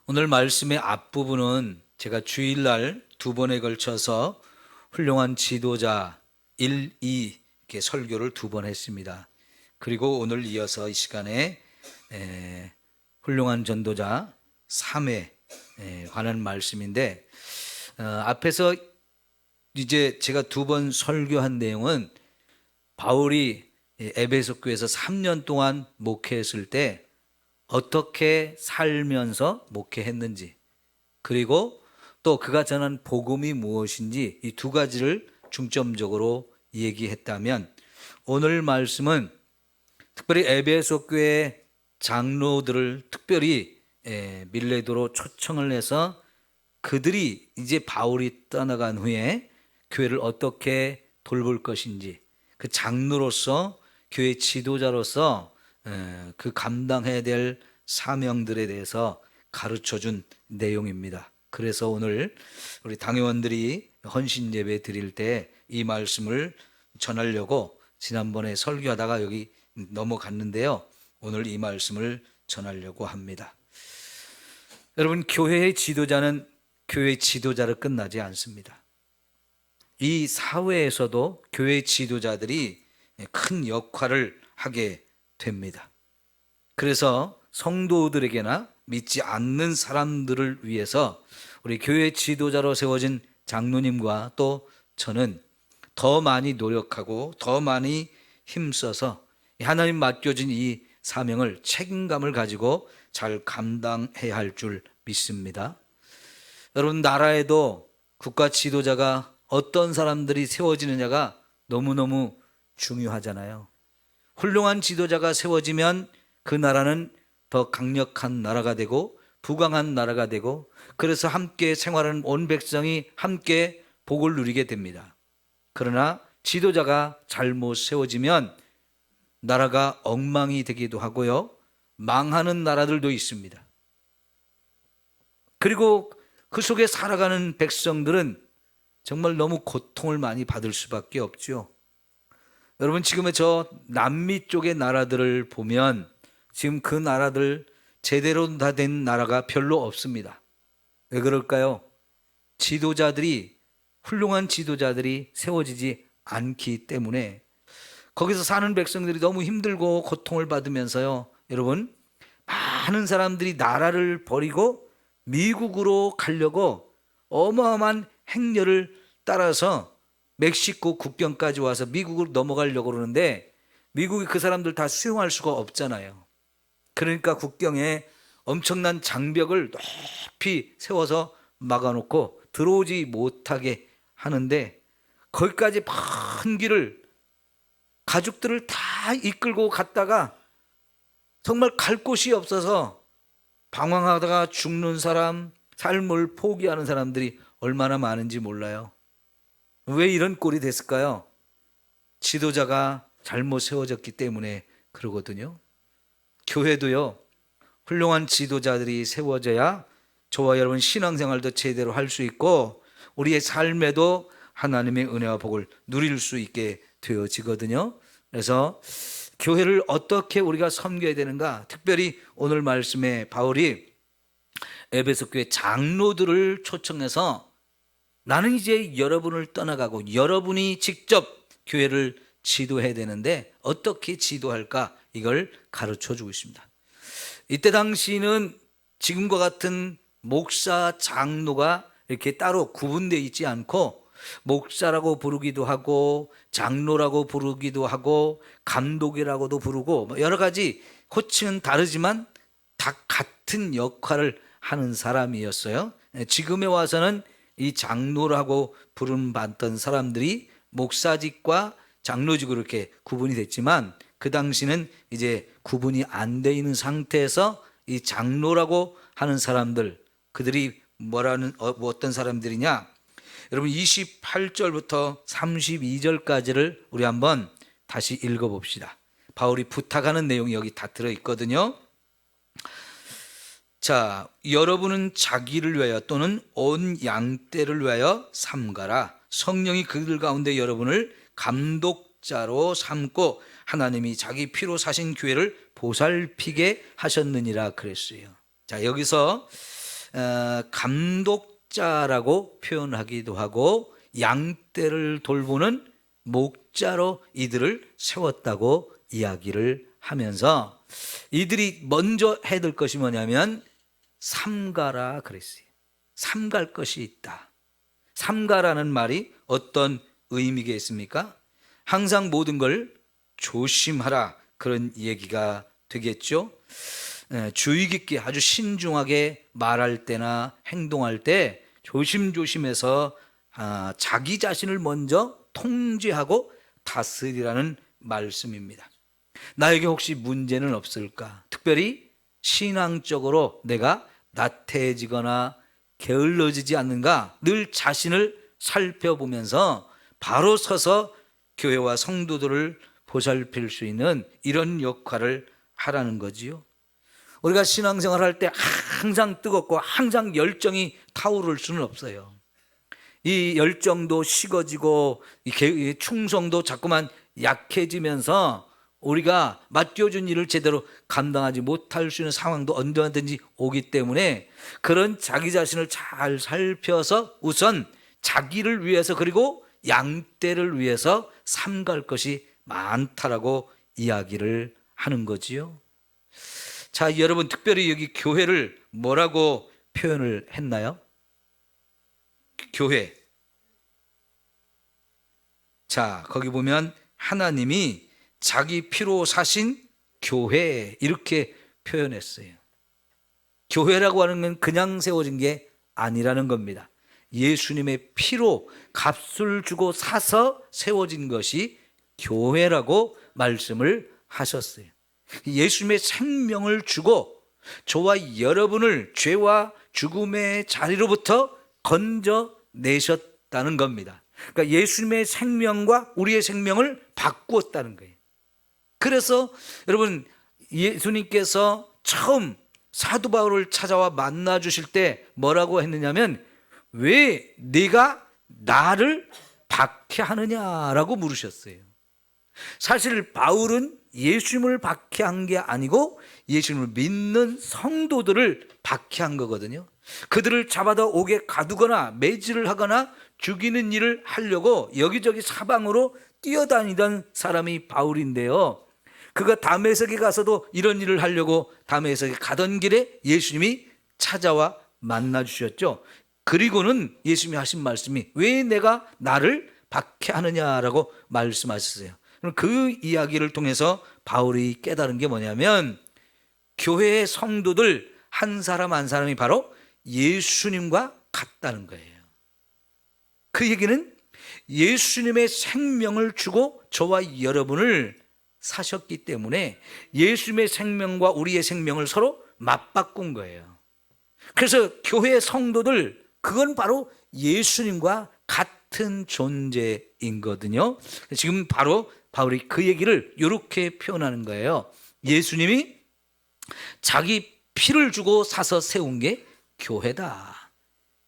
오늘 말씀의 앞부분은 제가 주일날 두 번에 걸쳐서 훌륭한 지도자 1, 2 이렇게 설교를 두 번 했습니다. 그리고 오늘 이어서 이 시간에 훌륭한 전도자 3에 관한 말씀인데, 앞에서 이제 제가 두 번 설교한 내용은 바울이 에베소 교회에서 3년 동안 목회했을 때 어떻게 살면서 목회했는지, 그리고 또 그가 전한 복음이 무엇인지, 이 두 가지를 중점적으로 얘기했다면, 오늘 말씀은 특별히 에베소 교회 장로들을 특별히 밀레도로 초청을 해서 그들이 이제 바울이 떠나간 후에 교회를 어떻게 돌볼 것인지, 그 장로로서 교회 지도자로서 그 감당해야 될 사명들에 대해서 가르쳐준 내용입니다. 그래서 오늘 우리 당회원들이 헌신 예배 드릴 때 이 말씀을 전하려고 지난번에 설교하다가 여기 넘어갔는데요, 오늘 이 말씀을 전하려고 합니다. 여러분, 교회의 지도자는 교회 지도자로 끝나지 않습니다. 이 사회에서도 교회 지도자들이 큰 역할을 하게 됩니다. 그래서 성도들에게나 믿지 않는 사람들을 위해서 우리 교회 지도자로 세워진 장로님과 또 저는 더 많이 노력하고 더 많이 힘써서 하나님 맡겨진 이 사명을 책임감을 가지고 잘 감당해야 할 줄 믿습니다. 여러분, 나라에도 국가 지도자가 어떤 사람들이 세워지느냐가 너무너무 중요하잖아요. 훌륭한 지도자가 세워지면 그 나라는 더 강력한 나라가 되고 부강한 나라가 되고, 그래서 함께 생활하는 온 백성이 함께 복을 누리게 됩니다. 그러나 지도자가 잘못 세워지면 나라가 엉망이 되기도 하고요, 망하는 나라들도 있습니다. 그리고 그 속에 살아가는 백성들은 정말 너무 고통을 많이 받을 수밖에 없죠. 여러분, 지금의 저 남미 쪽의 나라들을 보면 지금 그 나라들 제대로 다 된 나라가 별로 없습니다. 왜 그럴까요? 훌륭한 지도자들이 세워지지 않기 때문에 거기서 사는 백성들이 너무 힘들고 고통을 받으면서요, 여러분, 많은 사람들이 나라를 버리고 미국으로 가려고 어마어마한 행렬을 따라서 멕시코 국경까지 와서 미국으로 넘어가려고 그러는데 미국이 그 사람들 다 수용할 수가 없잖아요. 그러니까 국경에 엄청난 장벽을 높이 세워서 막아놓고 들어오지 못하게 하는데, 거기까지 먼 길을 가족들을 다 이끌고 갔다가 정말 갈 곳이 없어서 방황하다가 죽는 사람, 삶을 포기하는 사람들이 얼마나 많은지 몰라요. 왜 이런 꼴이 됐을까요? 지도자가 잘못 세워졌기 때문에 그러거든요. 교회도요, 훌륭한 지도자들이 세워져야 저와 여러분 신앙생활도 제대로 할 수 있고 우리의 삶에도 하나님의 은혜와 복을 누릴 수 있게 되어지거든요. 그래서 교회를 어떻게 우리가 섬겨야 되는가, 특별히 오늘 말씀에 바울이 에베소 교회 장로들을 초청해서 나는 이제 여러분을 떠나가고 여러분이 직접 교회를 지도해야 되는데 어떻게 지도할까, 이걸 가르쳐 주고 있습니다. 이때 당시는 지금과 같은 목사, 장로가 이렇게 따로 구분되어 있지 않고 목사라고 부르기도 하고 장로라고 부르기도 하고 감독이라고도 부르고 여러 가지 호칭은 다르지만 다 같은 역할을 하는 사람이었어요. 지금에 와서는 이 장로라고 부름받던 사람들이 목사직과 장로직으로 이렇게 구분이 됐지만 그 당시는 이제 구분이 안 돼 있는 상태에서 이 장로라고 하는 사람들, 그들이 어떤 사람들이냐, 여러분 28절부터 32절까지를 우리 한번 다시 읽어봅시다. 바울이 부탁하는 내용이 여기 다 들어있거든요. 자, 여러분은 자기를 위하여 또는 온 양떼를 위하여 삼가라. 성령이 그들 가운데 여러분을 감독자로 삼고 하나님이 자기 피로 사신 교회를 보살피게 하셨느니라 그랬어요. 자, 여기서 감독자라고 표현하기도 하고 양떼를 돌보는 목자로 이들을 세웠다고 이야기를 하면서 이들이 먼저 해야 될 것이 뭐냐면 삼가라 그랬어요. 삼갈 것이 있다. 삼가라는 말이 어떤 의미겠습니까? 항상 모든 걸 조심하라 그런 얘기가 되겠죠. 주의 깊게 아주 신중하게 말할 때나 행동할 때 조심조심해서 자기 자신을 먼저 통제하고 다스리라는 말씀입니다. 나에게 혹시 문제는 없을까? 특별히 신앙적으로 내가 나태해지거나 게을러지지 않는가? 늘 자신을 살펴보면서 바로 서서 교회와 성도들을 보살필 수 있는 이런 역할을 하라는 거지요. 우리가 신앙생활 할 때 항상 뜨겁고 항상 열정이 타오를 수는 없어요. 이 열정도 식어지고 이 충성도 자꾸만 약해지면서 우리가 맡겨준 일을 제대로 감당하지 못할 수 있는 상황도 언제든지 오기 때문에 그런 자기 자신을 잘 살펴서 우선 자기를 위해서 그리고 양떼를 위해서 삼갈 것이 많다라고 이야기를 하는 거지요. 자, 여러분 특별히 여기 교회를 뭐라고 표현을 했나요? 교회. 자, 거기 보면 하나님이 자기 피로 사신 교회 이렇게 표현했어요. 교회라고 하는 건 그냥 세워진 게 아니라는 겁니다. 예수님의 피로 값을 주고 사서 세워진 것이 교회라고 말씀을 하셨어요. 예수님의 생명을 주고 저와 여러분을 죄와 죽음의 자리로부터 건져내셨다는 겁니다. 그러니까 예수님의 생명과 우리의 생명을 바꾸었다는 거예요. 그래서 여러분 예수님께서 처음 사도 바울을 찾아와 만나 주실 때 뭐라고 했느냐면 왜 네가 나를 박해하느냐라고 물으셨어요. 사실 바울은 예수님을 박해한 게 아니고 예수님을 믿는 성도들을 박해한 거거든요. 그들을 잡아다 옥에 가두거나 매질을 하거나 죽이는 일을 하려고 여기저기 사방으로 뛰어다니던 사람이 바울인데요. 그가 다메섹에 가서도 이런 일을 하려고 다메섹에 가던 길에 예수님이 찾아와 만나 주셨죠. 그리고는 예수님이 하신 말씀이 왜 내가 나를 박해하느냐라고 말씀하셨어요. 그 이야기를 통해서 바울이 깨달은 게 뭐냐면 교회의 성도들 한 사람 한 사람이 바로 예수님과 같다는 거예요. 그 얘기는 예수님의 생명을 주고 저와 여러분을 사셨기 때문에 예수님의 생명과 우리의 생명을 서로 맞바꾼 거예요. 그래서 교회의 성도들 그건 바로 예수님과 같은 존재인 거거든요. 지금 바로 바울이 그 얘기를 이렇게 표현하는 거예요. 예수님이 자기 피를 주고 사서 세운 게 교회다.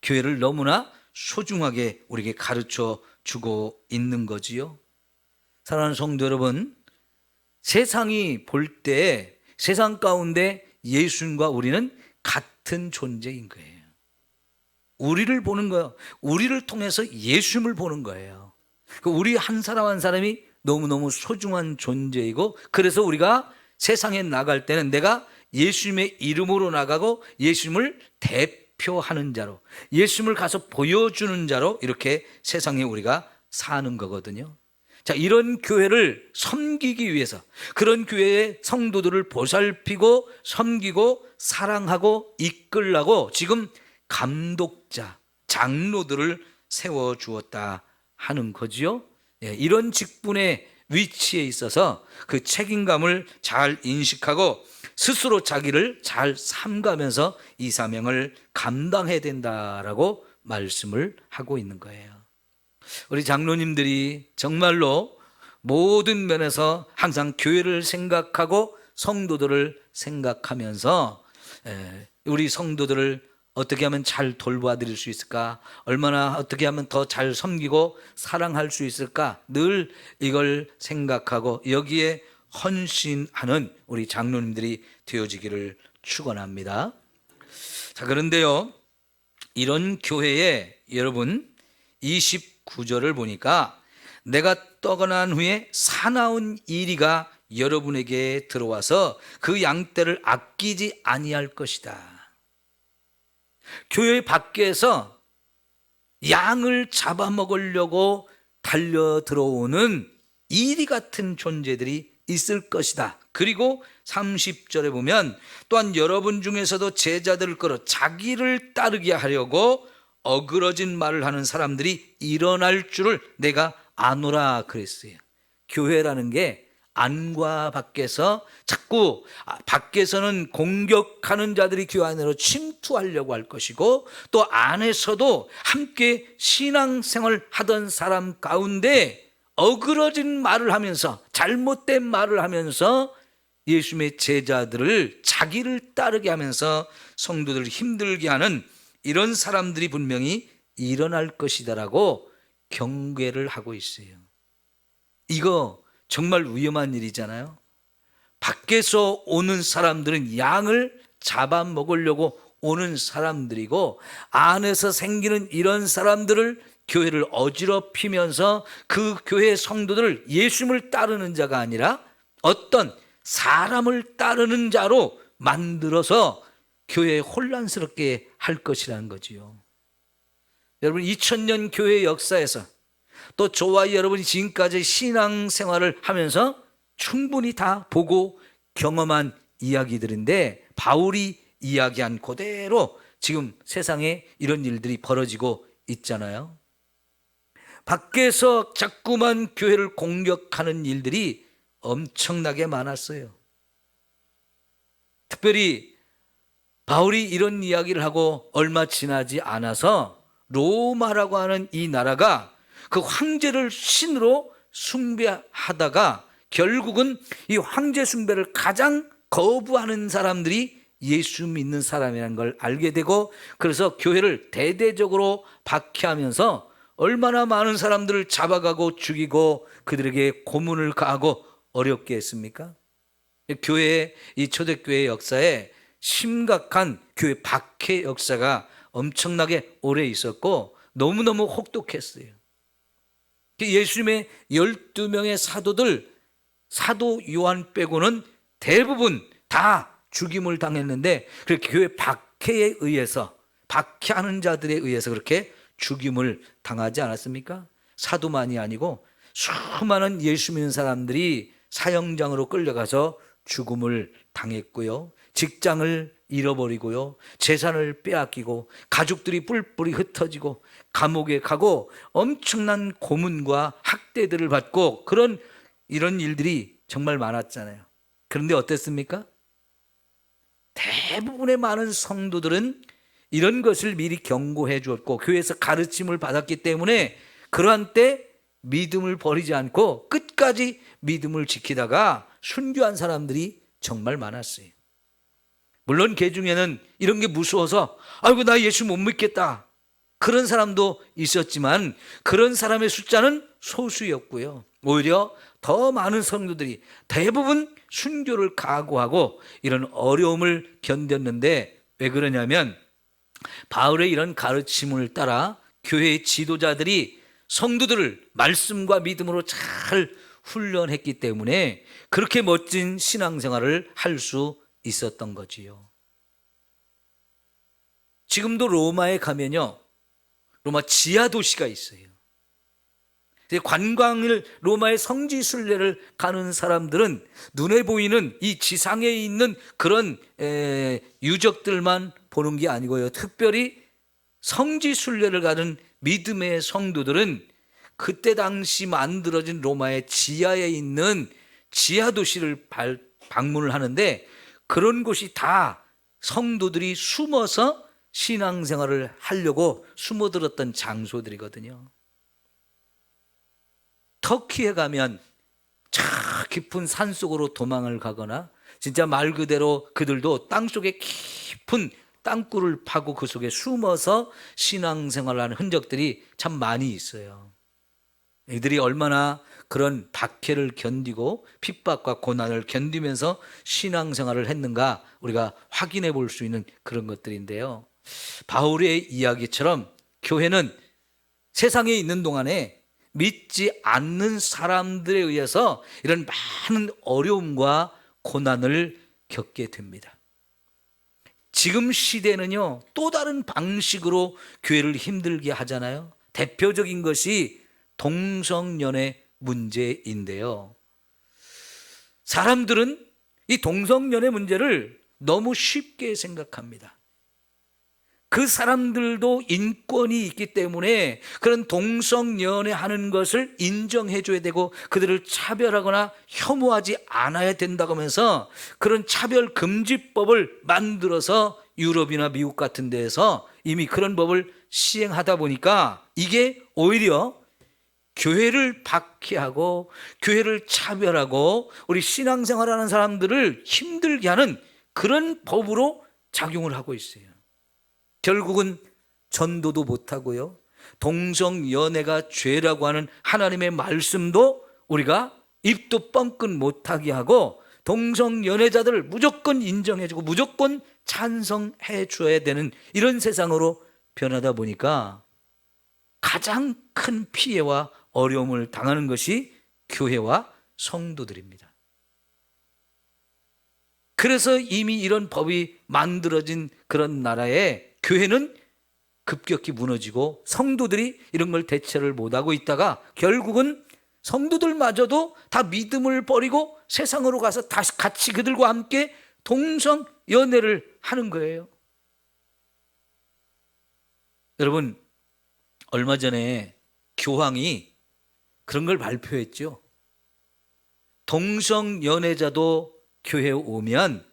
교회를 너무나 소중하게 우리에게 가르쳐 주고 있는 거지요. 사랑하는 성도 여러분, 세상이 볼 때 세상 가운데 예수님과 우리는 같은 존재인 거예요. 우리를 보는 거예요. 우리를 통해서 예수님을 보는 거예요. 우리 한 사람 한 사람이 너무너무 소중한 존재이고 그래서 우리가 세상에 나갈 때는 내가 예수님의 이름으로 나가고 예수님을 대표하는 자로 예수님을 가서 보여주는 자로 이렇게 세상에 우리가 사는 거거든요. 자, 이런 교회를 섬기기 위해서 그런 교회의 성도들을 보살피고 섬기고 사랑하고 이끌라고 지금 감독자, 장로들을 세워주었다 하는 거지요. 이런 직분의 위치에 있어서 그 책임감을 잘 인식하고 스스로 자기를 잘 삼가면서 이 사명을 감당해야 된다라고 말씀을 하고 있는 거예요. 우리 장로님들이 정말로 모든 면에서 항상 교회를 생각하고 성도들을 생각하면서 우리 성도들을 어떻게 하면 잘 돌봐드릴 수 있을까? 얼마나 어떻게 하면 더 잘 섬기고 사랑할 수 있을까? 늘 이걸 생각하고 여기에 헌신하는 우리 장로님들이 되어지기를 축원합니다. 자, 그런데요, 이런 교회에 여러분 29절을 보니까 내가 떠난 후에 사나운 이리가 여러분에게 들어와서 그 양떼를 아끼지 아니할 것이다. 교회 밖에서 양을 잡아먹으려고 달려 들어오는 이리 같은 존재들이 있을 것이다. 그리고 30절에 보면 또한 여러분 중에서도 제자들을 끌어 자기를 따르게 하려고 어그러진 말을 하는 사람들이 일어날 줄을 내가 아노라 그랬어요. 교회라는 게 안과 밖에서 자꾸 밖에서는 공격하는 자들이 교회 안으로 침투하려고 할 것이고 또 안에서도 함께 신앙생활 하던 사람 가운데 어그러진 말을 하면서 잘못된 말을 하면서 예수님의 제자들을 자기를 따르게 하면서 성도들을 힘들게 하는 이런 사람들이 분명히 일어날 것이다라고 경계를 하고 있어요. 이거 정말 위험한 일이잖아요. 밖에서 오는 사람들은 양을 잡아먹으려고 오는 사람들이고 안에서 생기는 이런 사람들을 교회를 어지럽히면서 그 교회 성도들을 예수님을 따르는 자가 아니라 어떤 사람을 따르는 자로 만들어서 교회에 혼란스럽게 할 것이라는 거지요. 여러분 2000년 교회 역사에서 또 저와 여러분이 지금까지 신앙생활을 하면서 충분히 다 보고 경험한 이야기들인데 바울이 이야기한 그대로 지금 세상에 이런 일들이 벌어지고 있잖아요. 밖에서 자꾸만 교회를 공격하는 일들이 엄청나게 많았어요. 특별히 바울이 이런 이야기를 하고 얼마 지나지 않아서 로마라고 하는 이 나라가 그 황제를 신으로 숭배하다가 결국은 이 황제 숭배를 가장 거부하는 사람들이 예수 믿는 사람이라는 걸 알게 되고 그래서 교회를 대대적으로 박해하면서 얼마나 많은 사람들을 잡아가고 죽이고 그들에게 고문을 가하고 어렵게 했습니까? 교회의 이 초대교회 역사에 심각한 교회 박해 역사가 엄청나게 오래 있었고 너무너무 혹독했어요. 예수님의 12명의 사도들 사도 요한 빼고는 대부분 다 죽임을 당했는데 그렇게 교회 박해에 의해서 박해하는 자들에 의해서 그렇게 죽임을 당하지 않았습니까? 사도만이 아니고 수많은 예수 믿는 사람들이 사형장으로 끌려가서 죽음을 당했고요. 직장을 잃어버리고요. 재산을 빼앗기고 가족들이 뿔뿔이 흩어지고 감옥에 가고 엄청난 고문과 학대들을 받고 이런 일들이 정말 많았잖아요. 그런데 어땠습니까? 대부분의 많은 성도들은 이런 것을 미리 경고해 주었고 교회에서 가르침을 받았기 때문에 그러한 때 믿음을 버리지 않고 끝까지 믿음을 지키다가 순교한 사람들이 정말 많았어요. 물론 그 중에는 이런 게 무서워서 아이고 나 예수 못 믿겠다 그런 사람도 있었지만 그런 사람의 숫자는 소수였고요. 오히려 더 많은 성도들이 대부분 순교를 각오하고 이런 어려움을 견뎠는데 왜 그러냐면 바울의 이런 가르침을 따라 교회의 지도자들이 성도들을 말씀과 믿음으로 잘 훈련했기 때문에 그렇게 멋진 신앙생활을 할 수 있었던 거지요. 지금도 로마에 가면요, 로마 지하 도시가 있어요. 관광을 로마의 성지 순례를 가는 사람들은 눈에 보이는 이 지상에 있는 그런 유적들만 보는 게 아니고요. 특별히 성지 순례를 가는 믿음의 성도들은 그때 당시 만들어진 로마의 지하에 있는 지하 도시를 방문을 하는데 그런 곳이 다 성도들이 숨어서 신앙생활을 하려고 숨어들었던 장소들이거든요. 터키에 가면 저 깊은 산속으로 도망을 가거나 진짜 말 그대로 그들도 땅속에 깊은 땅굴을 파고 그 속에 숨어서 신앙생활을 하는 흔적들이 참 많이 있어요. 이들이 얼마나 그런 박해를 견디고 핍박과 고난을 견디면서 신앙생활을 했는가 우리가 확인해 볼 수 있는 그런 것들인데요. 바울의 이야기처럼 교회는 세상에 있는 동안에 믿지 않는 사람들에 의해서 이런 많은 어려움과 고난을 겪게 됩니다. 지금 시대는요, 또 다른 방식으로 교회를 힘들게 하잖아요. 대표적인 것이 동성연애 문제인데요. 사람들은 이 동성연애 문제를 너무 쉽게 생각합니다. 그 사람들도 인권이 있기 때문에 그런 동성연애 하는 것을 인정해 줘야 되고 그들을 차별하거나 혐오하지 않아야 된다고 하면서 그런 차별금지법을 만들어서 유럽이나 미국 같은 데에서 이미 그런 법을 시행하다 보니까 이게 오히려 교회를 박해하고 교회를 차별하고 우리 신앙생활하는 사람들을 힘들게 하는 그런 법으로 작용을 하고 있어요. 결국은 전도도 못하고요, 동성연애가 죄라고 하는 하나님의 말씀도 우리가 입도 뻥끗 못하게 하고 동성연애자들을 무조건 인정해주고 무조건 찬성해 줘야 되는 이런 세상으로 변하다 보니까 가장 큰 피해와 어려움을 당하는 것이 교회와 성도들입니다. 그래서 이미 이런 법이 만들어진 그런 나라에 교회는 급격히 무너지고 성도들이 이런 걸 대처를 못하고 있다가 결국은 성도들마저도 다 믿음을 버리고 세상으로 가서 다시 같이 그들과 함께 동성연애를 하는 거예요. 여러분, 얼마 전에 교황이 그런 걸 발표했죠. 동성연애자도 교회에 오면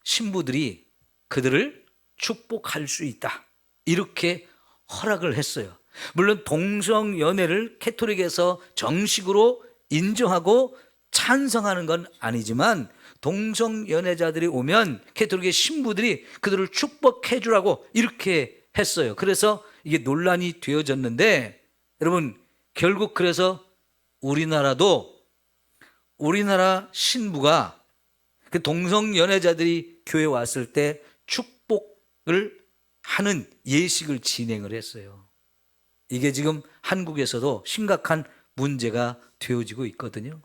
신부들이 그들을 축복할 수 있다, 이렇게 허락을 했어요. 물론 동성연애를 캐토릭에서 정식으로 인정하고 찬성하는 건 아니지만 동성연애자들이 오면 캐토릭의 신부들이 그들을 축복해 주라고 이렇게 했어요. 그래서 이게 논란이 되어졌는데 여러분, 결국 그래서 우리나라도 우리나라 신부가 그 동성연애자들이 교회에 왔을 때 축복을 하는 예식을 진행을 했어요. 이게 지금 한국에서도 심각한 문제가 되어지고 있거든요.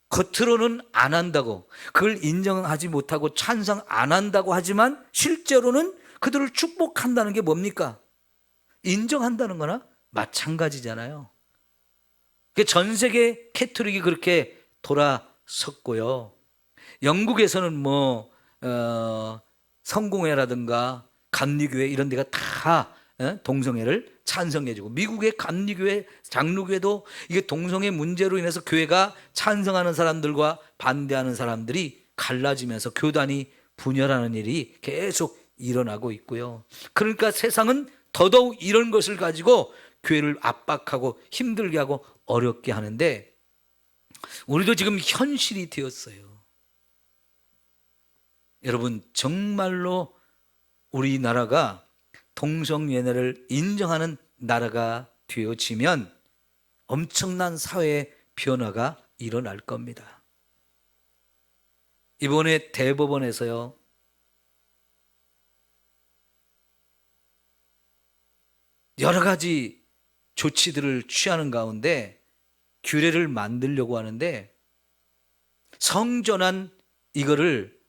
겉으로는 안 한다고, 그걸 인정하지 못하고 찬성 안 한다고 하지만 실제로는 그들을 축복한다는 게 뭡니까? 인정한다는 거나 마찬가지잖아요. 전 세계 캐토릭이 그렇게 돌아섰고요. 영국에서는 성공회라든가 감리교회 이런 데가 다 동성애를 찬성해주고, 미국의 감리교회, 장로교회도 이게 동성애 문제로 인해서 교회가 찬성하는 사람들과 반대하는 사람들이 갈라지면서 교단이 분열하는 일이 계속 일어나고 있고요. 그러니까 세상은 더더욱 이런 것을 가지고 교회를 압박하고 힘들게 하고 어렵게 하는데, 우리도 지금 현실이 되었어요. 여러분, 정말로 우리나라가 동성연애를 인정하는 나라가 되어지면 엄청난 사회 변화가 일어날 겁니다. 이번에 대법원에서요, 여러 가지 조치들을 취하는 가운데 규례를 만들려고 하는데, 성전환 이거를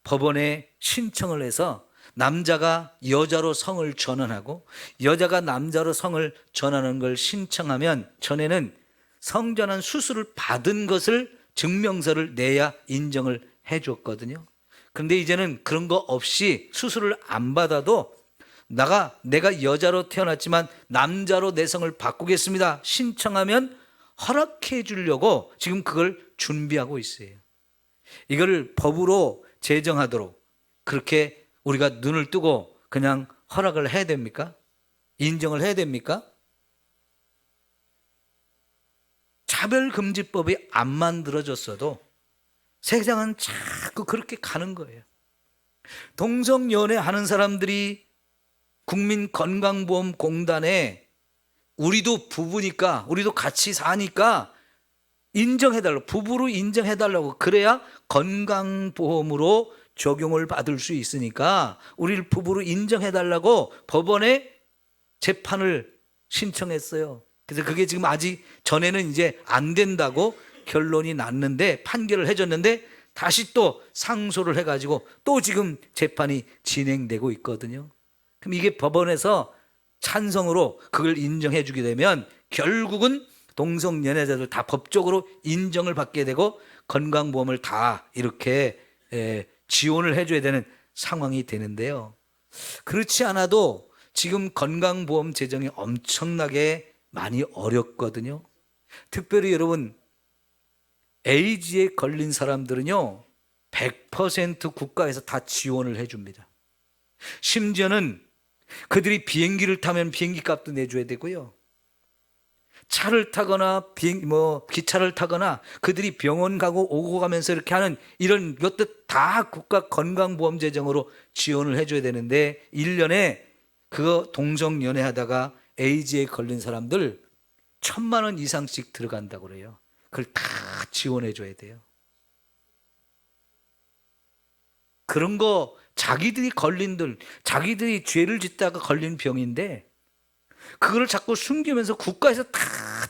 법원에 신청을 해서 남자가 여자로 성을 전환하고 여자가 남자로 성을 전환하는 걸 신청하면, 전에는 성전환 수술을 받은 것을 증명서를 내야 인정을 해줬거든요. 그런데 이제는 그런 거 없이 수술을 안 받아도 내가 여자로 태어났지만 남자로 내 성을 바꾸겠습니다 신청하면 허락해 주려고 지금 그걸 준비하고 있어요. 이걸 법으로 제정하도록 그렇게 우리가 눈을 뜨고 그냥 허락을 해야 됩니까? 인정을 해야 됩니까? 차별금지법이 안 만들어졌어도 세상은 자꾸 그렇게 가는 거예요. 동성연애 하는 사람들이 국민건강보험공단에 우리도 부부니까, 우리도 같이 사니까 인정해달라고, 부부로 인정해달라고, 그래야 건강보험으로 적용을 받을 수 있으니까 우리를 부부로 인정해달라고 법원에 재판을 신청했어요. 그래서 그게 지금 아직 전에는 이제 안 된다고 결론이 났는데, 판결을 해줬는데 다시 또 상소를 해가지고 또 지금 재판이 진행되고 있거든요. 그럼 이게 법원에서 찬성으로 그걸 인정해 주게 되면 결국은 동성연애자들 다 법적으로 인정을 받게 되고 건강보험을 다 이렇게 지원을 해줘야 되는 상황이 되는데요. 그렇지 않아도 지금 건강보험 재정이 엄청나게 많이 어렵거든요. 특별히 여러분, 에이즈에 걸린 사람들은요 100% 국가에서 다 지원을 해줍니다. 심지어는 그들이 비행기를 타면 비행기 값도 내줘야 되고요, 차를 타거나 기차를 타거나 그들이 병원 가고 오고 가면서 이렇게 하는 이런 것들 다 국가 건강보험 재정으로 지원을 해줘야 되는데, 1년에 그거 동성연애하다가 에이즈에 걸린 사람들 1,000만 원 이상씩 들어간다고 그래요. 그걸 다 지원해줘야 돼요. 그런 거 자기들이 자기들이 죄를 짓다가 걸린 병인데 그거를 자꾸 숨기면서 국가에서 다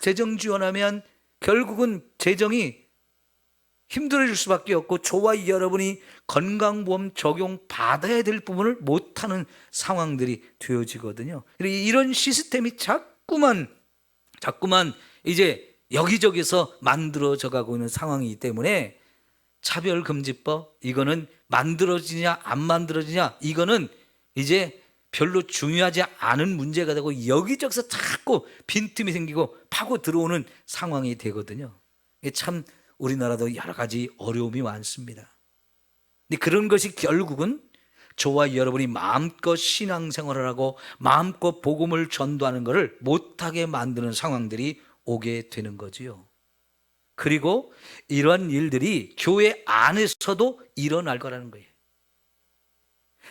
재정 지원하면 결국은 재정이 힘들어질 수밖에 없고, 저와 여러분이 건강보험 적용 받아야 될 부분을 못하는 상황들이 되어지거든요. 이런 시스템이 자꾸만 이제 여기저기서 만들어져 가고 있는 상황이기 때문에 차별금지법, 이거는 만들어지냐 안 만들어지냐 이거는 이제 별로 중요하지 않은 문제가 되고 여기저기서 자꾸 빈틈이 생기고 파고 들어오는 상황이 되거든요. 참 우리나라도 여러 가지 어려움이 많습니다. 근데 그런 것이 결국은 저와 여러분이 마음껏 신앙생활을 하고 마음껏 복음을 전도하는 것을 못하게 만드는 상황들이 오게 되는 거지요. 그리고 이런 일들이 교회 안에서도 일어날 거라는 거예요.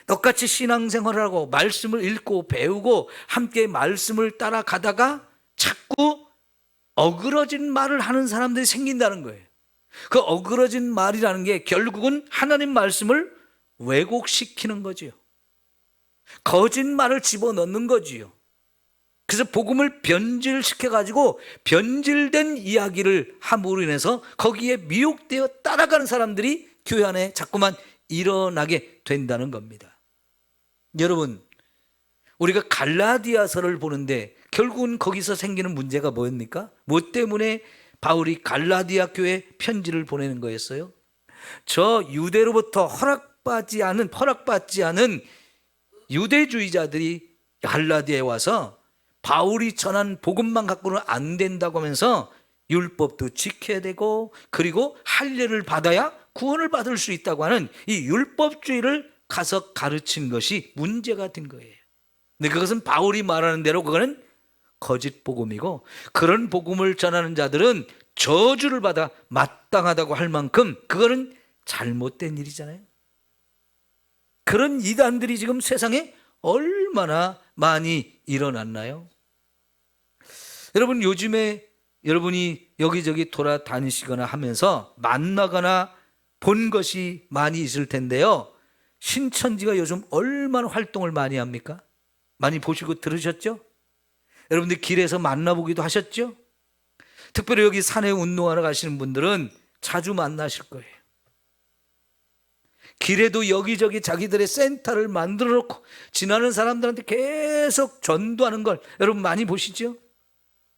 똑같이 신앙생활을 하고 말씀을 읽고 배우고 함께 말씀을 따라가다가 자꾸 어그러진 말을 하는 사람들이 생긴다는 거예요. 그 어그러진 말이라는 게 결국은 하나님 말씀을 왜곡시키는 거지요. 거짓말을 집어넣는 거지요. 그래서 복음을 변질시켜가지고 변질된 이야기를 함으로 인해서 거기에 미혹되어 따라가는 사람들이 교회 안에 자꾸만 일어나게 된다는 겁니다. 여러분, 우리가 갈라디아서를 보는데 결국은 거기서 생기는 문제가 뭐였습니까? 뭐 때문에 바울이 갈라디아 교회에 편지를 보내는 거였어요? 저 유대로부터 허락받지 않은 유대주의자들이 갈라디아에 와서 바울이 전한 복음만 갖고는 안 된다고 하면서 율법도 지켜야 되고 그리고 할례를 받아야 구원을 받을 수 있다고 하는 이 율법주의를 가서 가르친 것이 문제가 된 거예요. 근데 그것은 바울이 말하는 대로 그거는 거짓 복음이고, 그런 복음을 전하는 자들은 저주를 받아 마땅하다고 할 만큼 그거는 잘못된 일이잖아요. 그런 이단들이 지금 세상에 얼마나 많이 일어났나요? 여러분, 요즘에 여러분이 여기저기 돌아다니시거나 하면서 만나거나 본 것이 많이 있을 텐데요, 신천지가 요즘 얼마나 활동을 많이 합니까? 많이 보시고 들으셨죠? 여러분들 길에서 만나보기도 하셨죠? 특별히 여기 산에 운동하러 가시는 분들은 자주 만나실 거예요. 길에도 여기저기 자기들의 센터를 만들어 놓고 지나는 사람들한테 계속 전도하는 걸 여러분 많이 보시죠?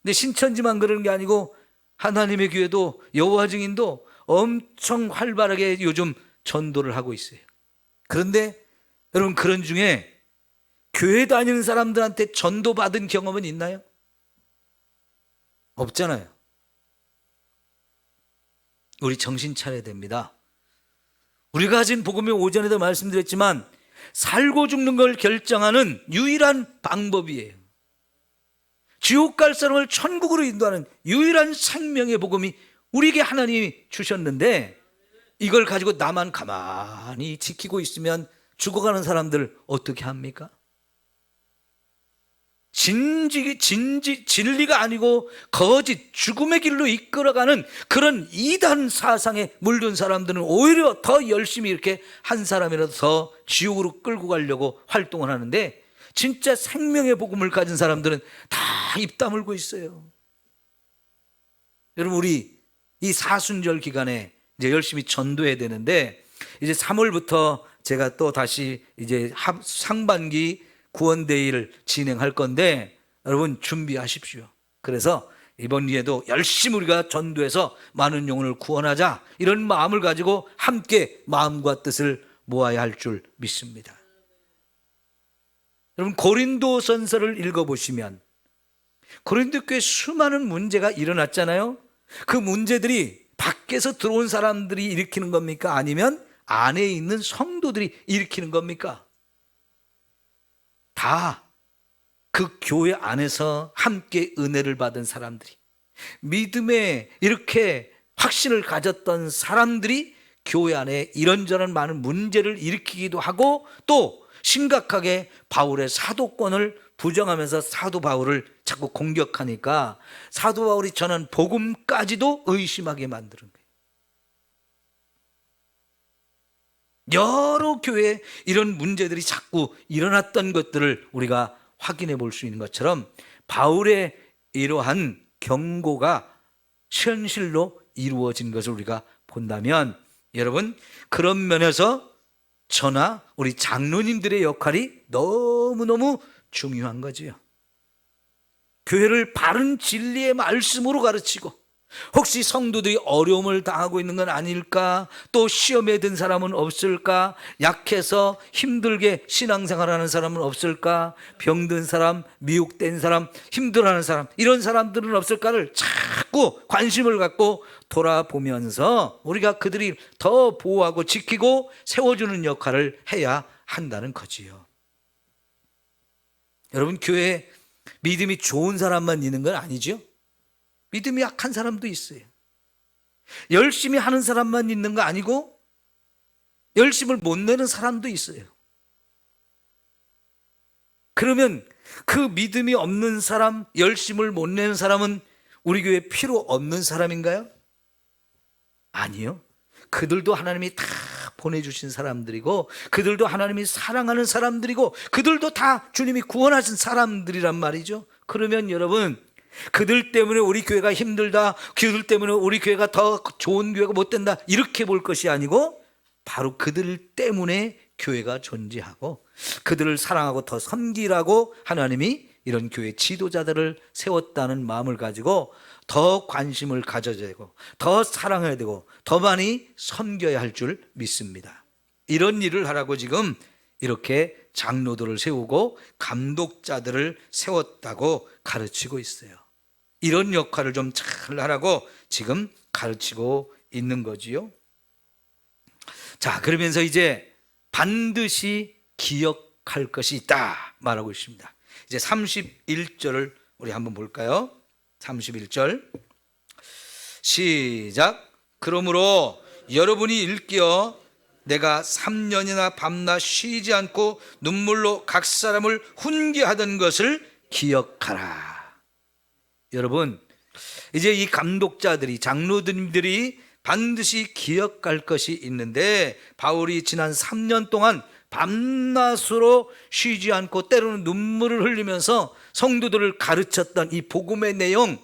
근데 신천지만 그런 게 아니고 하나님의 교회도 여호와 증인도 엄청 활발하게 요즘 전도를 하고 있어요. 그런데 여러분, 그런 중에 교회 다니는 사람들한테 전도받은 경험은 있나요? 없잖아요. 우리 정신 차려야 됩니다. 우리가 가진 복음이 오전에도 말씀드렸지만 살고 죽는 걸 결정하는 유일한 방법이에요. 지옥 갈 사람을 천국으로 인도하는 유일한 생명의 복음이 우리에게 하나님이 주셨는데, 이걸 가지고 나만 가만히 지키고 있으면 죽어가는 사람들 어떻게 합니까? 진리가 아니고 거짓, 죽음의 길로 이끌어가는 그런 이단 사상에 물든 사람들은 오히려 더 열심히 이렇게 한 사람이라도 더 지옥으로 끌고 가려고 활동을 하는데, 진짜 생명의 복음을 가진 사람들은 다 입 다물고 있어요. 여러분, 우리 이 사순절 기간에 이제 열심히 전도해야 되는데, 이제 3월부터 제가 또 다시 이제 상반기 구원데이를 진행할 건데, 여러분 준비하십시오. 그래서 이번 기회도 열심히 우리가 전도해서 많은 영혼을 구원하자, 이런 마음을 가지고 함께 마음과 뜻을 모아야 할 줄 믿습니다. 여러분, 고린도전서를 읽어보시면 고린도 교회에 수많은 문제가 일어났잖아요. 그 문제들이 밖에서 들어온 사람들이 일으키는 겁니까? 아니면 안에 있는 성도들이 일으키는 겁니까? 다 그 교회 안에서 함께 은혜를 받은 사람들이, 믿음에 이렇게 확신을 가졌던 사람들이 교회 안에 이런저런 많은 문제를 일으키기도 하고, 또 심각하게 바울의 사도권을 부정하면서 사도 바울을 자꾸 공격하니까 사도 바울이 전한 복음까지도 의심하게 만드는 거예요. 여러 교회에 이런 문제들이 자꾸 일어났던 것들을 우리가 확인해 볼 수 있는 것처럼, 바울의 이러한 경고가 현실로 이루어진 것을 우리가 본다면, 여러분, 그런 면에서 저나 우리 장로님들의 역할이 너무너무 중요한 거지요. 교회를 바른 진리의 말씀으로 가르치고, 혹시 성도들이 어려움을 당하고 있는 건 아닐까, 또 시험에 든 사람은 없을까, 약해서 힘들게 신앙생활하는 사람은 없을까, 병든 사람, 미혹된 사람, 힘들어하는 사람, 이런 사람들은 없을까를 자꾸 관심을 갖고 돌아보면서 우리가 그들이 더 보호하고 지키고 세워주는 역할을 해야 한다는 거지요. 여러분, 교회에 믿음이 좋은 사람만 있는 건 아니죠. 믿음이 약한 사람도 있어요. 열심히 하는 사람만 있는 거 아니고 열심을 못 내는 사람도 있어요. 그러면 그 믿음이 없는 사람, 열심을 못 내는 사람은 우리 교회에 필요 없는 사람인가요? 아니요. 그들도 하나님이 다 보내주신 사람들이고, 그들도 하나님이 사랑하는 사람들이고, 그들도 다 주님이 구원하신 사람들이란 말이죠. 그러면 여러분, 그들 때문에 우리 교회가 힘들다, 그들 때문에 우리 교회가 더 좋은 교회가 못 된다, 이렇게 볼 것이 아니고, 바로 그들 때문에 교회가 존재하고 그들을 사랑하고 더 섬기라고 하나님이 이런 교회 지도자들을 세웠다는 마음을 가지고 더 관심을 가져야 되고, 더 사랑해야 되고, 더 많이 섬겨야 할 줄 믿습니다. 이런 일을 하라고 지금 이렇게 장로들을 세우고 감독자들을 세웠다고 가르치고 있어요. 이런 역할을 좀 잘 하라고 지금 가르치고 있는 거지요. 자, 그러면서 이제 반드시 기억할 것이 있다 말하고 있습니다. 이제 31절을 우리 한번 볼까요? 31절 시작. 그러므로 여러분이 일깨어 내가 3년이나 밤낮 쉬지 않고 눈물로 각 사람을 훈계하던 것을 기억하라. 여러분, 이제 이 감독자들이, 장로들이 반드시 기억할 것이 있는데, 바울이 지난 3년 동안 밤낮으로 쉬지 않고 때로는 눈물을 흘리면서 성도들을 가르쳤던 이 복음의 내용,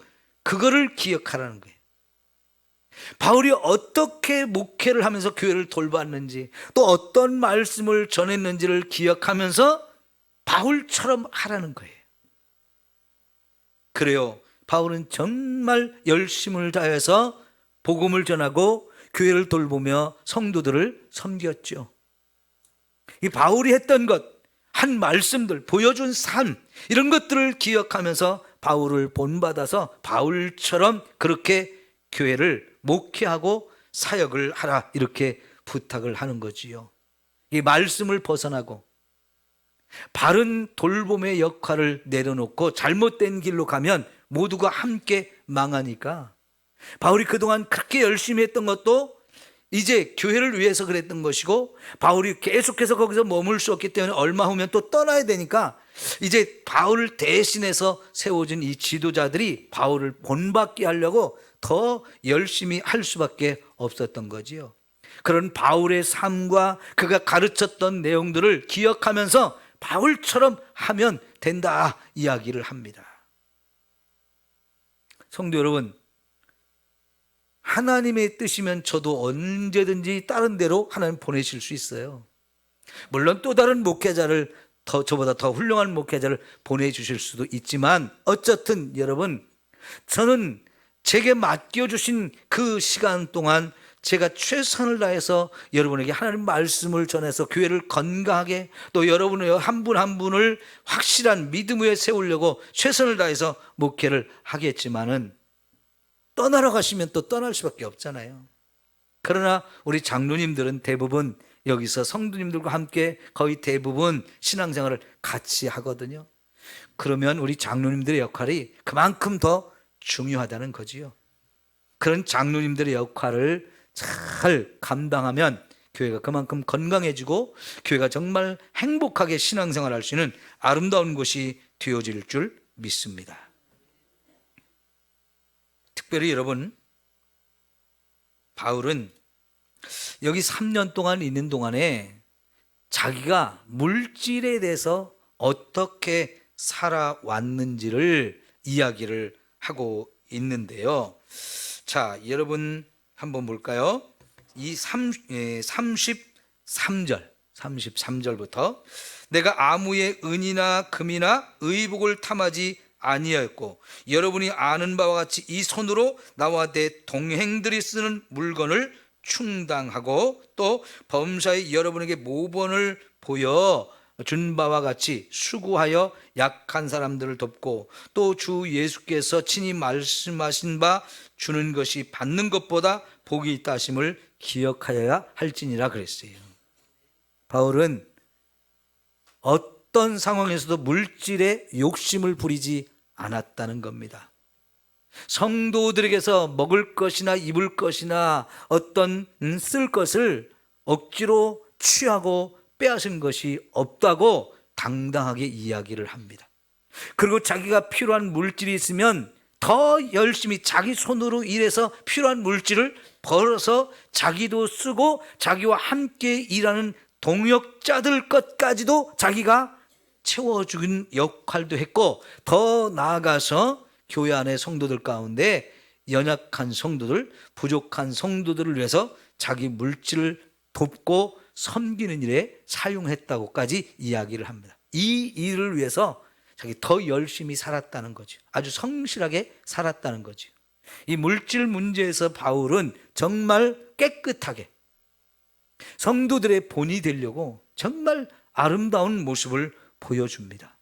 그거를 기억하라는 거예요. 바울이 어떻게 목회를 하면서 교회를 돌봤는지, 또 어떤 말씀을 전했는지를 기억하면서 바울처럼 하라는 거예요. 그래요, 바울은 정말 열심을 다해서 복음을 전하고 교회를 돌보며 성도들을 섬겼죠. 이 바울이 했던 것, 한 말씀들, 보여준 삶, 이런 것들을 기억하면서 바울을 본받아서 바울처럼 그렇게 교회를 목회하고 사역을 하라, 이렇게 부탁을 하는 거지요. 이 말씀을 벗어나고 바른 돌봄의 역할을 내려놓고 잘못된 길로 가면 모두가 함께 망하니까, 바울이 그동안 그렇게 열심히 했던 것도 이제 교회를 위해서 그랬던 것이고, 바울이 계속해서 거기서 머물 수 없기 때문에 얼마 후면 또 떠나야 되니까 이제 바울을 대신해서 세워진 이 지도자들이 바울을 본받게 하려고 더 열심히 할 수밖에 없었던 거지요. 그런 바울의 삶과 그가 가르쳤던 내용들을 기억하면서 바울처럼 하면 된다 이야기를 합니다. 성도 여러분, 하나님의 뜻이면 저도 언제든지 다른 데로 하나님 보내실 수 있어요. 물론 또 다른 목회자를 저보다 더 훌륭한 목회자를 보내주실 수도 있지만, 어쨌든 여러분, 저는 제게 맡겨주신 그 시간 동안 제가 최선을 다해서 여러분에게 하나님 말씀을 전해서 교회를 건강하게, 또 여러분의 한 분 한 분을 확실한 믿음 위에 세우려고 최선을 다해서 목회를 하겠지만은, 떠나러 가시면 또 떠날 수밖에 없잖아요. 그러나 우리 장로님들은 대부분 여기서 성도님들과 함께 거의 대부분 신앙생활을 같이 하거든요. 그러면 우리 장로님들의 역할이 그만큼 더 중요하다는 거지요. 그런 장로님들의 역할을 잘 감당하면 교회가 그만큼 건강해지고 교회가 정말 행복하게 신앙생활을 할 수 있는 아름다운 곳이 되어질 줄 믿습니다. 특별히 여러분, 바울은 여기 3년 동안 있는 동안에 자기가 물질에 대해서 어떻게 살아왔는지를 이야기를 하고 있는데요. 자, 여러분 한번 볼까요? 이 33절부터 내가 아무의 은이나 금이나 의복을 탐하지 아니하였고 여러분이 아는 바와 같이 이 손으로 나와 내 동행들이 쓰는 물건을 충당하고 또 범사에 여러분에게 모본을 보여 준 바와 같이 수고하여 약한 사람들을 돕고 또 주 예수께서 친히 말씀하신 바 주는 것이 받는 것보다 복이 있다 하심을 기억하여야 할지니라 그랬어요. 바울은 어떤 상황에서도 물질에 욕심을 부리지 않았다는 겁니다. 성도들에게서 먹을 것이나 입을 것이나 어떤 쓸 것을 억지로 취하고 빼앗은 것이 없다고 당당하게 이야기를 합니다. 그리고 자기가 필요한 물질이 있으면 더 열심히 자기 손으로 일해서 필요한 물질을 벌어서 자기도 쓰고 자기와 함께 일하는 동역자들 것까지도 자기가 채워주는 역할도 했고, 더 나아가서 교회 안의 성도들 가운데 연약한 성도들, 부족한 성도들을 위해서 자기 물질을 돕고 섬기는 일에 사용했다고까지 이야기를 합니다. 이 일을 위해서 자기 더 열심히 살았다는 거죠. 아주 성실하게 살았다는 거죠. 이 물질 문제에서 바울은 정말 깨끗하게 성도들의 본이 되려고 정말 아름다운 모습을 보여줍니다.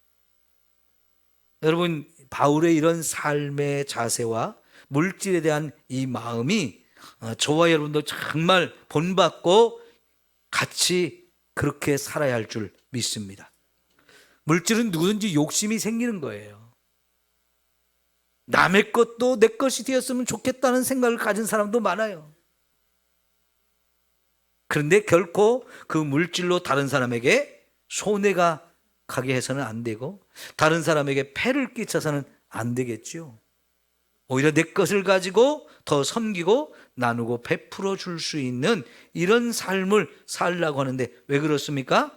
여러분, 바울의 이런 삶의 자세와 물질에 대한 이 마음이 저와 여러분도 정말 본받고 같이 그렇게 살아야 할 줄 믿습니다. 물질은 누구든지 욕심이 생기는 거예요. 남의 것도 내 것이 되었으면 좋겠다는 생각을 가진 사람도 많아요. 그런데 결코 그 물질로 다른 사람에게 손해가 가게 해서는 안 되고 다른 사람에게 폐를 끼쳐서는 안 되겠죠. 오히려 내 것을 가지고 더 섬기고 나누고 베풀어 줄 수 있는 이런 삶을 살라고 하는데 왜 그렇습니까?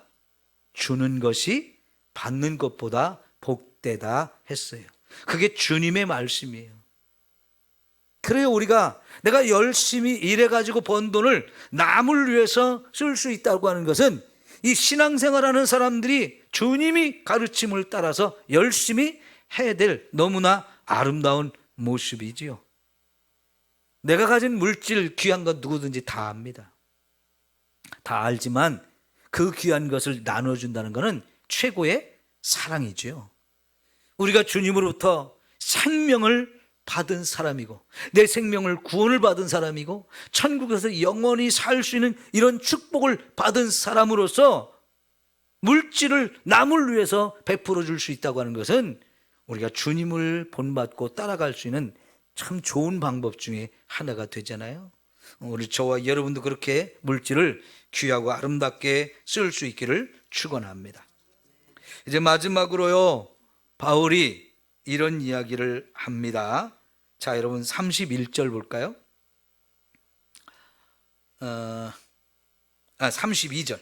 주는 것이 받는 것보다 복되다 했어요. 그게 주님의 말씀이에요. 그래요, 우리가 내가 열심히 일해가지고 번 돈을 남을 위해서 쓸 수 있다고 하는 것은 이 신앙생활하는 사람들이 주님이 가르침을 따라서 열심히 해야 될 너무나 아름다운 모습이지요. 내가 가진 물질 귀한 건 누구든지 다 압니다. 다 알지만 그 귀한 것을 나눠준다는 것은 최고의 사랑이지요. 우리가 주님으로부터 생명을 받은 사람이고 내 생명을 구원을 받은 사람이고 천국에서 영원히 살 수 있는 이런 축복을 받은 사람으로서 물질을 남을 위해서 베풀어 줄 수 있다고 하는 것은 우리가 주님을 본받고 따라갈 수 있는 참 좋은 방법 중에 하나가 되잖아요. 우리 저와 여러분도 그렇게 물질을 귀하고 아름답게 쓸 수 있기를 축원합니다. 이제 마지막으로요, 바울이 이런 이야기를 합니다. 자, 여러분 31절 볼까요? 32절.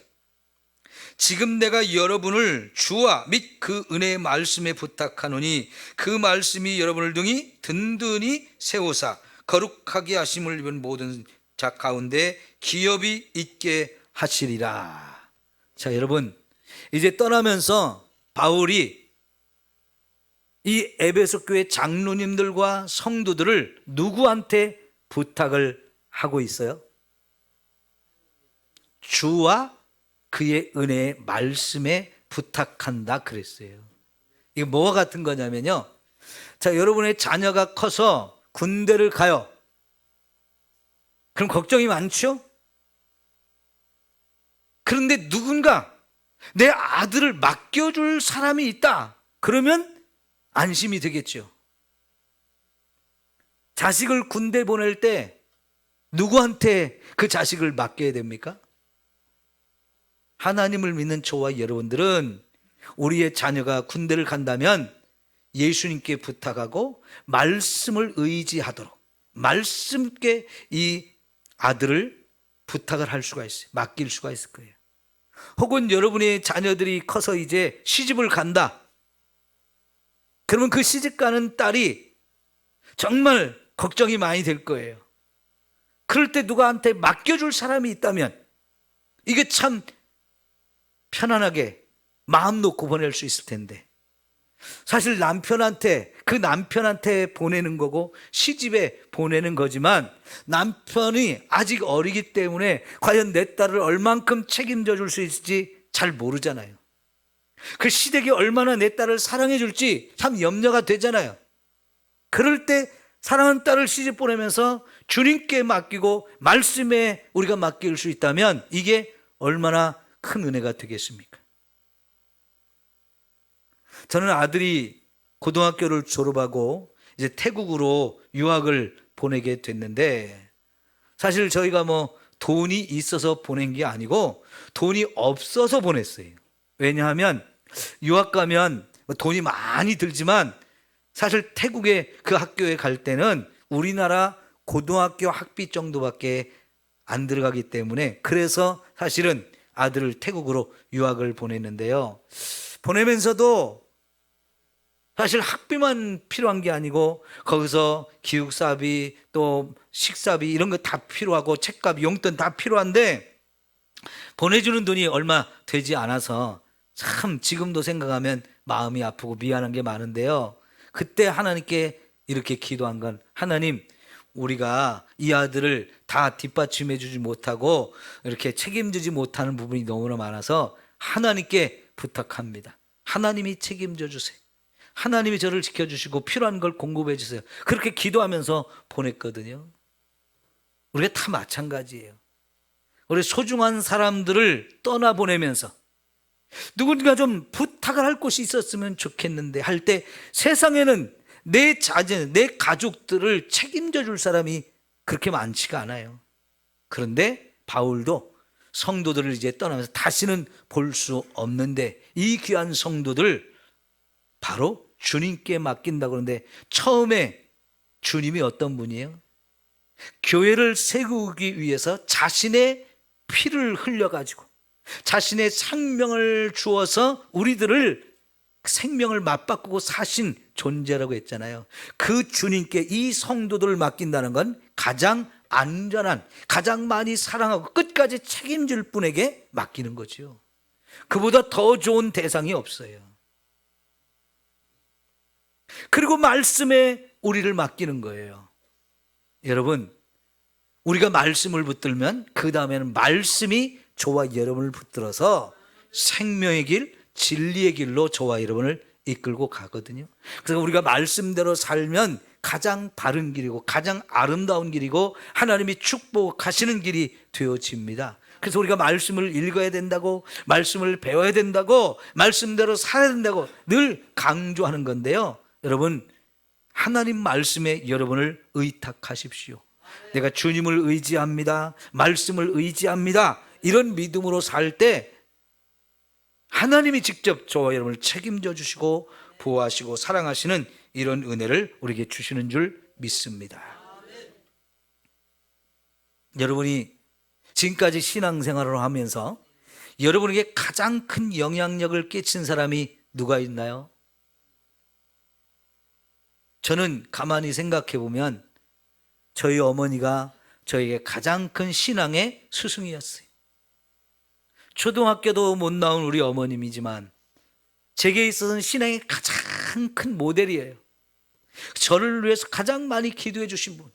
지금 내가 여러분을 주와 및 그 은혜의 말씀에 부탁하노니 그 말씀이 여러분을 등이 든든히 세우사 거룩하게 하심을 입은 모든 자 가운데 기업이 있게 하시리라. 자, 여러분, 이제 떠나면서 바울이 이 에베소 교회 장로님들과 성도들을 누구한테 부탁을 하고 있어요? 주와 그의 은혜의 말씀에 부탁한다 그랬어요. 이게 뭐와 같은 거냐면요, 자, 여러분의 자녀가 커서 군대를 가요. 그럼 걱정이 많죠? 그런데 누군가 내 아들을 맡겨줄 사람이 있다 그러면 안심이 되겠죠. 자식을 군대 보낼 때 누구한테 그 자식을 맡겨야 됩니까? 하나님을 믿는 저와 여러분들은 우리의 자녀가 군대를 간다면 예수님께 부탁하고 말씀을 의지하도록 말씀께 이 아들을 부탁을 할 수가 있어요. 맡길 수가 있을 거예요. 혹은 여러분의 자녀들이 커서 이제 시집을 간다. 그러면 그 시집 가는 딸이 정말 걱정이 많이 될 거예요. 그럴 때 누구한테 맡겨줄 사람이 있다면 이게 참 편안하게 마음 놓고 보낼 수 있을 텐데, 사실 그 남편한테 보내는 거고 시집에 보내는 거지만 남편이 아직 어리기 때문에 과연 내 딸을 얼만큼 책임져 줄 수 있을지 잘 모르잖아요. 그 시댁이 얼마나 내 딸을 사랑해 줄지 참 염려가 되잖아요. 그럴 때 사랑하는 딸을 시집 보내면서 주님께 맡기고 말씀에 우리가 맡길 수 있다면 이게 얼마나 큰 은혜가 되겠습니까? 저는 아들이 고등학교를 졸업하고 이제 태국으로 유학을 보내게 됐는데, 사실 저희가 뭐 돈이 있어서 보낸 게 아니고 돈이 없어서 보냈어요. 왜냐하면 유학 가면 돈이 많이 들지만 사실 태국의 그 학교에 갈 때는 우리나라 고등학교 학비 정도밖에 안 들어가기 때문에, 그래서 사실은 아들을 태국으로 유학을 보냈는데요, 보내면서도 사실 학비만 필요한 게 아니고 거기서 기숙사비 또 식사비 이런 거 다 필요하고 책값 용돈 다 필요한데 보내주는 돈이 얼마 되지 않아서 참 지금도 생각하면 마음이 아프고 미안한 게 많은데요, 그때 하나님께 이렇게 기도한 건, 하나님, 우리가 이 아들을 다 뒷받침해 주지 못하고 이렇게 책임지지 못하는 부분이 너무나 많아서 하나님께 부탁합니다. 하나님이 책임져 주세요. 하나님이 저를 지켜주시고 필요한 걸 공급해 주세요. 그렇게 기도하면서 보냈거든요. 우리가 다 마찬가지예요. 우리 소중한 사람들을 떠나보내면서 누군가 좀 부탁을 할 곳이 있었으면 좋겠는데 할 때 세상에는 내 자녀, 내 가족들을 책임져 줄 사람이 그렇게 많지가 않아요. 그런데 바울도 성도들을 이제 떠나면서 다시는 볼 수 없는데 이 귀한 성도들 바로 주님께 맡긴다고 그러는데, 처음에 주님이 어떤 분이에요? 교회를 세우기 위해서 자신의 피를 흘려가지고 자신의 생명을 주어서 우리들을 생명을 맞바꾸고 사신 존재라고 했잖아요. 그 주님께 이 성도들을 맡긴다는 건 가장 안전한, 가장 많이 사랑하고 끝까지 책임질 분에게 맡기는 거죠. 그보다 더 좋은 대상이 없어요. 그리고 말씀에 우리를 맡기는 거예요. 여러분, 우리가 말씀을 붙들면 그 다음에는 말씀이 저와 여러분을 붙들어서 생명의 길, 진리의 길로 저와 여러분을 이끌고 가거든요. 그래서 우리가 말씀대로 살면 가장 바른 길이고 가장 아름다운 길이고 하나님이 축복하시는 길이 되어집니다. 그래서 우리가 말씀을 읽어야 된다고, 말씀을 배워야 된다고, 말씀대로 살아야 된다고 늘 강조하는 건데요, 여러분, 하나님 말씀에 여러분을 의탁하십시오. 내가 주님을 의지합니다. 말씀을 의지합니다. 이런 믿음으로 살 때 하나님이 직접 저와 여러분을 책임져 주시고 보호하시고 사랑하시는 이런 은혜를 우리에게 주시는 줄 믿습니다. 여러분이 지금까지 신앙생활을 하면서 여러분에게 가장 큰 영향력을 끼친 사람이 누가 있나요? 저는 가만히 생각해 보면 저희 어머니가 저에게 가장 큰 신앙의 스승이었어요. 초등학교도 못 나온 우리 어머님이지만 제게 있어서는 신앙의 가장 큰 모델이에요. 저를 위해서 가장 많이 기도해 주신 분.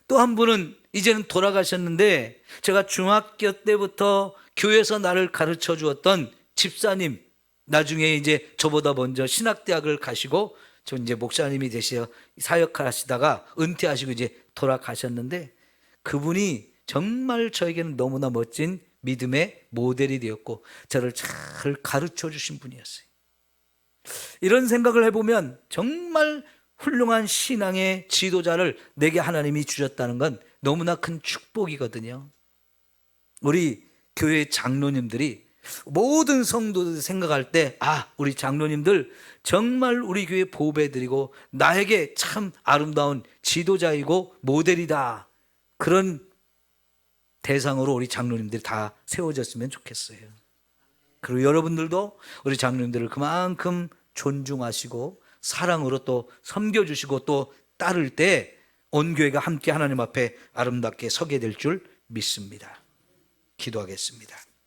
또 한 분은 이제는 돌아가셨는데 제가 중학교 때부터 교회에서 나를 가르쳐 주었던 집사님, 나중에 이제 저보다 먼저 신학대학을 가시고 저 이제 목사님이 되셔 사역을 하시다가 은퇴하시고 이제 돌아가셨는데 그분이 정말 저에게는 너무나 멋진 믿음의 모델이 되었고 저를 잘 가르쳐 주신 분이었어요. 이런 생각을 해보면 정말 훌륭한 신앙의 지도자를 내게 하나님이 주셨다는 건 너무나 큰 축복이거든요. 우리 교회 장로님들이 모든 성도들 생각할 때 우리 장로님들 정말 우리 교회 보배드리고 나에게 참 아름다운 지도자이고 모델이다. 그런 대상으로 우리 장로님들이 다 세워졌으면 좋겠어요. 그리고 여러분들도 우리 장로님들을 그만큼 존중하시고 사랑으로 또 섬겨주시고 또 따를 때 온 교회가 함께 하나님 앞에 아름답게 서게 될 줄 믿습니다. 기도하겠습니다.